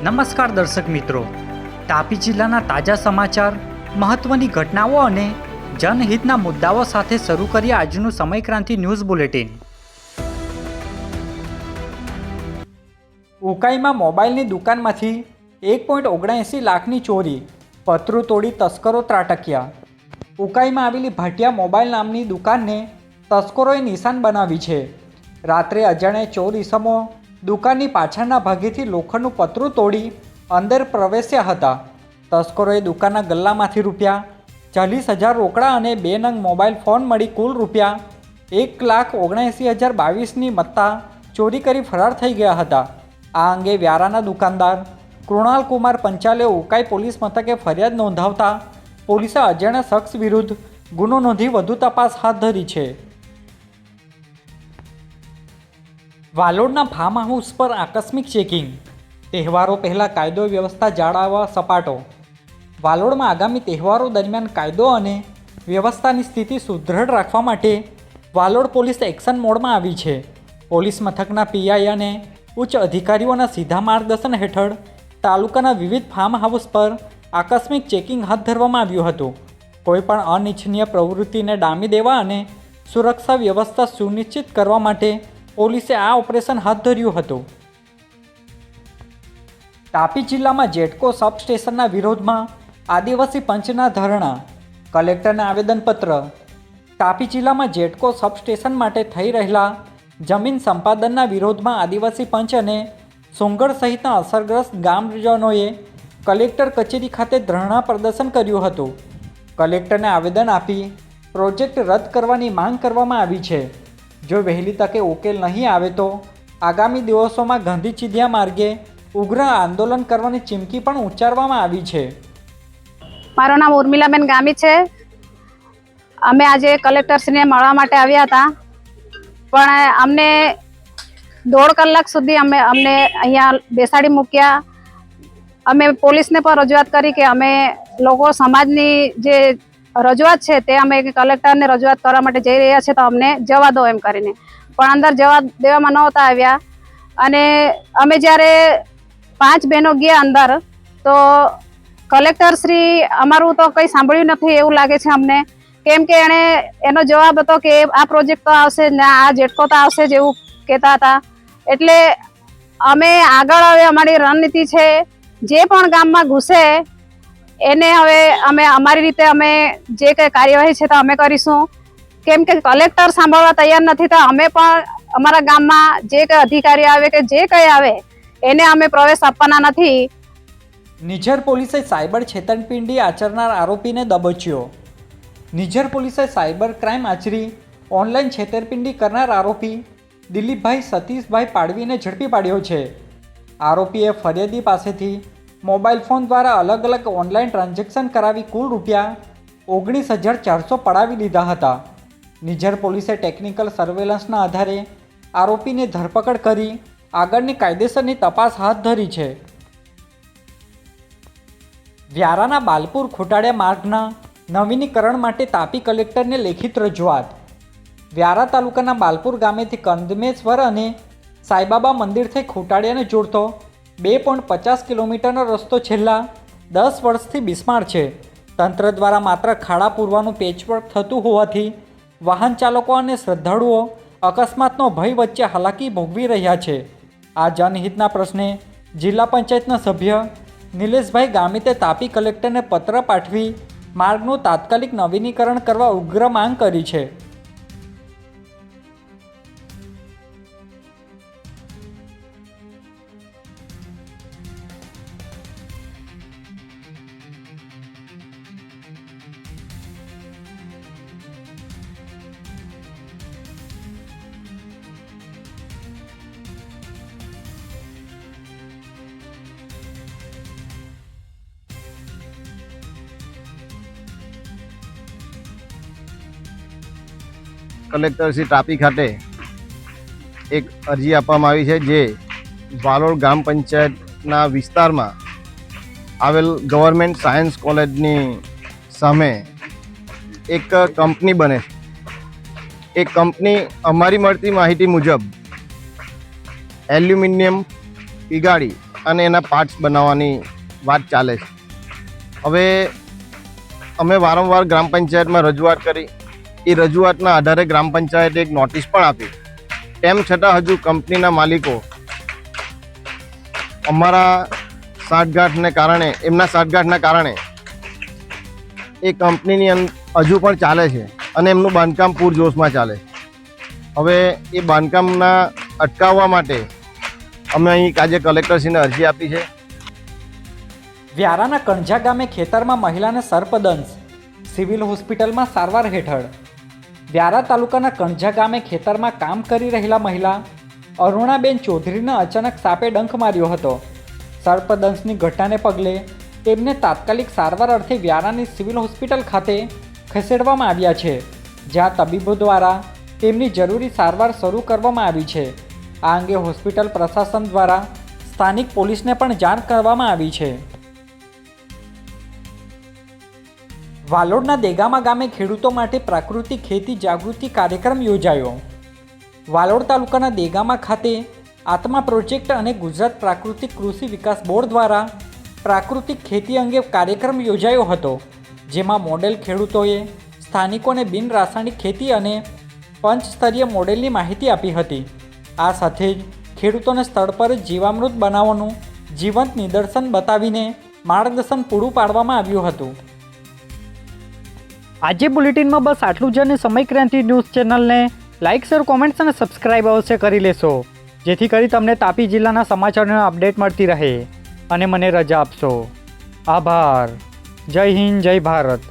નમસ્કાર દર્શક મિત્રો, તાપી જિલ્લાના તાજા સમાચાર, મહત્વની ઘટનાઓ અને જનહિતના મુદ્દાઓ સાથે શરૂ કરીએ આજનું સમયક્રાંતિ ન્યૂઝ બુલેટિન। ઉકાઈમાં મોબાઈલની દુકાનમાંથી 1.79 લાખની ચોરી, પતરું તોડી તસ્કરો ત્રાટક્યા। ઉકાઈમાં આવેલી ભાટિયા મોબાઈલ નામની દુકાનને તસ્કરોએ નિશાન બનાવી છે। રાત્રે અજાણ્યા ચોર ઈસમો દુકાનની પાછળના ભાગેથી લોખંડનું પતરું તોડી અંદર પ્રવેશ્યા હતા। તસ્કરોએ દુકાનના ગલ્લામાંથી ₹40,000 રોકડા અને 2 નંગ મોબાઈલ ફોન મળી કુલ ₹1,79,022ની મત્તા ચોરી કરી ફરાર થઈ ગયા હતા। આ અંગે વ્યારાના દુકાનદાર કૃણાલ કુમાર પંચાલે ઉકાઈ પોલીસ મથકે ફરિયાદ નોંધાવતા પોલીસે અજાણ્યા શખ્સ વિરુદ્ધ ગુનો નોંધી વધુ તપાસ હાથ ધરી છે। વાલોડના ફાર્મ હાઉસ પર આકસ્મિક ચેકિંગ, તહેવારો પહેલાં કાયદો વ્યવસ્થા જાળવવા સપાટો। વાલોડમાં આગામી તહેવારો દરમિયાન કાયદો અને વ્યવસ્થાની સ્થિતિ સુદૃઢ રાખવા માટે વાલોડ પોલીસ એક્શન મોડમાં આવી છે। પોલીસ મથકના પીઆઈ અને ઉચ્ચ અધિકારીઓના સીધા માર્ગદર્શન હેઠળ તાલુકાના વિવિધ ફાર્મ હાઉસ પર આકસ્મિક ચેકિંગ હાથ ધરવામાં આવ્યું હતું। કોઈપણ અનિચ્છનીય પ્રવૃત્તિને ડામી દેવા અને સુરક્ષા વ્યવસ્થા સુનિશ્ચિત કરવા માટે પોલીસે આ ઓપરેશન હાથ ધર્યું હતું। તાપી જિલ્લામાં જેટકો સબસ્ટેશનના વિરોધમાં આદિવાસી પંચના ધરણા, કલેક્ટરને આવેદનપત્ર। તાપી જિલ્લામાં જેટકો સબસ્ટેશન માટે થઈ રહેલા જમીન સંપાદનના વિરોધમાં આદિવાસી પંચ અને સોંગઢ સહિતના અસરગ્રસ્ત ગામજનોએ કલેક્ટર કચેરી ખાતે ધરણા પ્રદર્શન કર્યું હતું। કલેક્ટરને આવેદન આપી પ્રોજેક્ટ રદ કરવાની માંગ કરવામાં આવી છે। જો વહેલી તકે ઉકેલ નહીં આવે તો આગામી દિવસોમાં ગાંધી ચિંધ્યા માર્ગે ઉગ્ર આંદોલન કરવાની ચીમકી પણ ઉચ્ચારવામાં આવી છે। મારું નામ ઉર્મિલાબેન ગામી છે। અમે આજે કલેક્ટરશ્રીને મળવા માટે આવ્યા હતા, પણ અમને 1.5 કલાક સુધી અમને અહીંયા બેસાડી મૂક્યા। અમે પોલીસને પણ રજૂઆત કરી કે અમે લોકો સમાજની જે રજૂઆત છે તે અમે કલેક્ટરને રજૂઆત કરવા માટે જઈ રહ્યા છે, તો અમને જવા દો એમ કરીને, પણ અંદર જવા દેવામાં નહોતા આવ્યા। અને અમે જ્યારે 5 બહેનો ગયા અંદર, તો કલેક્ટરશ્રી અમારું તો કંઈ સાંભળ્યું નથી એવું લાગે છે અમને, કેમ કે એનો જવાબ હતો કે આ પ્રોજેક્ટ તો આવશે ને આ જેટકો તો આવશે જ એવું કહેતા હતા। એટલે અમે આગળ હવે અમારી રણનીતિ છે, જે પણ ગામમાં ઘૂસે એને હવે અમે અમારી રીતે અમે જે કંઈ કાર્યવાહી છે તો અમે કરીશું, કેમ કે કલેક્ટર સાંભળવા તૈયાર નથી, તો અમે પણ અમારા ગામમાં જે કંઈ અધિકારી આવે કે જે કંઈ આવે એને અમે પ્રવેશ આપવાના નથી। નિઝર પોલીસે સાયબર છેતરપિંડી આચરનાર આરોપીને દબોચ્યો। નિઝર પોલીસે સાયબર ક્રાઇમ આચરી ઓનલાઈન છેતરપિંડી કરનાર આરોપી દિલીપભાઈ સતીશભાઈ પાડવીને ઝડપી પાડ્યો છે। આરોપીએ ફરિયાદી પાસેથી મોબાઈલ ફોન દ્વારા અલગ અલગ ઓનલાઈન ટ્રાન્ઝેક્શન કરાવી કુલ ₹19,400 પડાવી લીધા હતા। નિઝર પોલીસે ટેકનિકલ સર્વેલન્સના આધારે આરોપીને ધરપકડ કરી આગળની કાયદેસરની તપાસ હાથ ધરી છે। વ્યારાના બાલપુર ખોટાડિયા માર્ગના નવીનીકરણ માટે તાપી કલેક્ટરને લેખિત રજૂઆત। વ્યારા તાલુકાના બાલપુર ગામેથી કંદમેશ્વર અને સાઈબાબા મંદિર થઈ ખોટાડિયાને જોડતો 2.50 કિલોમીટરનો રસ્તો છેલ્લા 10 વર્ષથી બિસ્માર છે। તંત્ર દ્વારા માત્ર ખાડા પૂરવાનું પેચવર્ક થતું હોવાથી વાહન ચાલકો અને શ્રદ્ધાળુઓ અકસ્માતનો ભય વચ્ચે હાલાકી ભોગવી રહ્યા છે। આ જનહિતના પ્રશ્ને જિલ્લા પંચાયતના સભ્ય નિલેશભાઈ ગામિતે તાપી કલેક્ટરને પત્ર પાઠવી માર્ગનું તાત્કાલિક નવીનીકરણ કરવા ઉગ્ર માંગ કરી છે। કલેક્ટર શ્રી તાપી ખાતે એક અરજી આપવામાં આવી છે, જે વાલોડ ગ્રામ પંચાયતના વિસ્તારમાં આવેલ ગવર્મેન્ટ સાયન્સ કોલેજની સામે એક કંપની બને છે। એ કંપની અમારી મળતી માહિતી મુજબ એલ્યુમિનિયમ પીગાળી અને એના પાર્ટ્સ બનાવવાની વાત ચાલે છે. હવે અમે વારંવાર ગ્રામ પંચાયતમાં રજૂઆત કરી. એ રજૂઆતના આધારે ગ્રામ પંચાયતે એક નોટિસ પણ આપી. તેમ છતાં હજુ કંપનીના માલિકો અમારા એમના સાંઠગાંઠના કારણે એ કંપનીની હજુ પણ ચાલે છે અને એમનું બાંધકામ પૂરજોશમાં ચાલે. હવે એ બાંધકામના અટકાવવા માટે અમે અહીં આજે કલેક્ટરશ્રીને અરજી આપી છે. વ્યારાના કણઝા ગામે ખેતરમાં મહિલાને સર્પદંશ, સિવિલ હોસ્પિટલમાં સારવાર હેઠળ. વ્યારા તાલુકાના કણઝા ગામે ખેતરમાં કામ કરી રહેલા મહિલા અરુણાબેન ચૌધરીને અચાનક સાપે ડંખ માર્યો હતો. સર્પદંશની ઘટનાને પગલે તેમને તાત્કાલિક સારવાર અર્થે વ્યારાની સિવિલ હોસ્પિટલ ખાતે ખસેડવામાં આવ્યા છે, જ્યાં તબીબો દ્વારા તેમની જરૂરી સારવાર શરૂ કરવામાં આવી છે. આ અંગે હોસ્પિટલ પ્રશાસન દ્વારા સ્થાનિક પોલીસને પણ જાણ કરવામાં આવી છે. વાલોડના દેગામા ગામે ખેડૂતો માટે પ્રાકૃતિક ખેતી જાગૃતિ કાર્યક્રમ યોજાયો. વાલોડ તાલુકાના દેગામા ખાતે આત્મા પ્રોજેક્ટ અને ગુજરાત પ્રાકૃતિક કૃષિ વિકાસ બોર્ડ દ્વારા પ્રાકૃતિક ખેતી અંગે કાર્યક્રમ યોજાયો હતો, જેમાં મોડેલ ખેડૂતોએ સ્થાનિકોને બિન રાસાયણિક ખેતી અને પંચસ્તરીય મોડેલની માહિતી આપી હતી. આ સાથે જ ખેડૂતોને સ્થળ પર જ જીવામૃત બનાવવાનું જીવંત નિદર્શન બતાવીને માર્ગદર્શન પૂરું પાડવામાં આવ્યું હતું. આજે બુલેટિનમાં બસ આટલું જ. અને સમયક્રાંતિ ન્યૂઝ ચેનલને લાઇક, શેર, કોમેન્ટ્સ અને સબસ્ક્રાઇબ અવશ્ય કરી લેશો, જેથી કરી તમને તાપી જિલ્લાના સમાચારોનો અપડેટ મળતી રહે. અને મને રજા આપશો. આભાર. જય હિન્દ, જય ભારત.